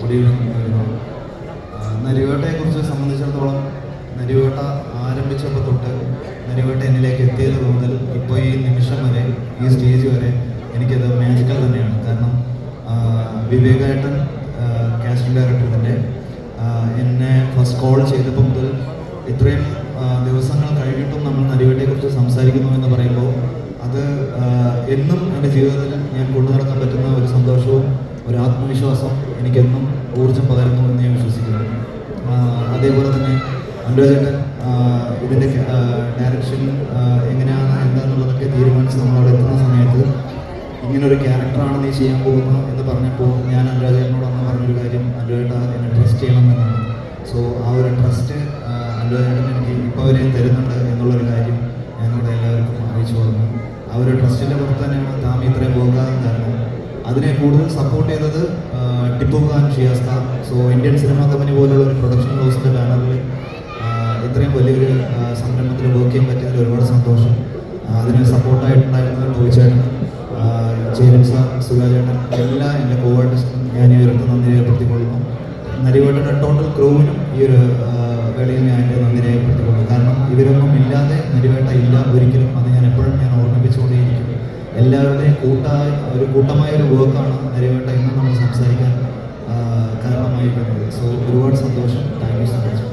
Good evening. നരിവേട്ടയെക്കുറിച്ച് സംബന്ധിച്ചിടത്തോളം നരിവേട്ട ആരംഭിച്ചപ്പോൾ തൊട്ട് നരിവേട്ട എന്നിലേക്ക് എത്തിയത് മുതൽ ഇപ്പോൾ ഈ നിമിഷം വരെ ഈ സ്റ്റേജ് വരെ എനിക്കത് മാജിക്കൽ തന്നെയാണ്. കാരണം വിവേകായിട്ടൻ കാസ്റ്റിംഗ് ഡയറക്ടർ തന്നെ എന്നെ ഫസ്റ്റ് കോൾ ചെയ്തപ്പോൾ മുതൽ ഇത്രയും ദിവസങ്ങൾ കഴിഞ്ഞിട്ടും നമ്മൾ നരിവേട്ടയെക്കുറിച്ച് സംസാരിക്കുന്നു എന്ന് പറയുമ്പോൾ അത് എന്നും എൻ്റെ ജീവിതത്തിൽ ഞാൻ കൊണ്ടു നടക്കാൻ പറ്റുന്ന ഒരു സന്തോഷവും ഒരു ആത്മവിശ്വാസം എനിക്കെന്നും ഊർജ്ജം പകരുന്നു എന്ന് ഞാൻ വിശ്വസിക്കുന്നു. അതേപോലെ തന്നെ അനുരാജേട്ടൻ ഇതിൻ്റെ ഡയറക്ഷൻ എങ്ങനെയാണ് എന്താണെന്നുള്ളതൊക്കെ തീരുമാനിച്ച് നമ്മളവിടെ എത്തുന്ന സമയത്ത് ഇങ്ങനൊരു ക്യാരക്ടറാണ് നീ ചെയ്യാൻ പോകുന്നത് എന്ന് പറഞ്ഞപ്പോൾ ഞാൻ അനുരാജേട്ടനോട് അന്ന് പറഞ്ഞൊരു കാര്യം, അനുരാജേട്ട എന്നെ ട്രസ്റ്റ് ചെയ്യണം എന്നാണ്. സോ ആ ഒരു ട്രസ്റ്റ് അനുരാജേട്ടൻ എനിക്ക് ഇപ്പോൾ വരെയും തരുന്നുണ്ട് എന്നുള്ളൊരു കാര്യം ഞാനിവിടെ എല്ലാവർക്കും അറിയിച്ചു കൊടുക്കുന്നു. ആ ഒരു ട്രസ്റ്റിൻ്റെ പുറത്ത് തന്നെയാണ് താമി ഇത്രയും പോകാൻ കാരണം. അതിനെ കൂടുതൽ സപ്പോർട്ട് ചെയ്തത് ടിപ്പു ഖാൻ ഷിയാസ്ത. സോ ഇന്ത്യൻ സിനിമ കമ്പനി പോലുള്ള ഒരു പ്രൊഡക്ഷൻ ഹൗസിൻ്റെ ബാനറിൽ ഇത്രയും വലിയൊരു സംരംഭത്തിൽ വർക്ക് ചെയ്യാൻ പറ്റിയതിൽ ഒരുപാട് സന്തോഷം. അതിന് സപ്പോർട്ടായിട്ടുണ്ടായിരുന്നത് ടോയിച്ചേട്ടൻ, ചേരൻ സാർ, സുരാജേട്ടൻ, എല്ലാ എൻ്റെ കോവാർട്ടിസ്റ്റും ഞാൻ ഇവർക്ക് നന്ദി രേഖപ്പെടുത്തിക്കൊള്ളുന്നു. നരിവേട്ടൻ്റെ ടോട്ടൽ ക്രൂവിനും ഈ ഒരു വേളയിൽ ഞാൻ എൻ്റെ നന്ദി രേഖപ്പെടുത്തിക്കൊള്ളുന്നു. കാരണം ഇവരൊന്നും ഇല്ലാതെ നരിവേട്ട ഇല്ല ഒരിക്കലും. അത് ഞാൻ എപ്പോഴും ഓർമ്മിപ്പിച്ചുകൊണ്ടേയിരിക്കും. എല്ലാവരുടെയും കൂട്ടമായ ഒരു വർക്കാണ് നരിവേട്ട ഇന്ന് നമ്മൾ സംസാരിക്കാൻ കാരണമായിരിക്കുന്നത്. സോ ഒരുപാട് സന്തോഷം. Thank you so much.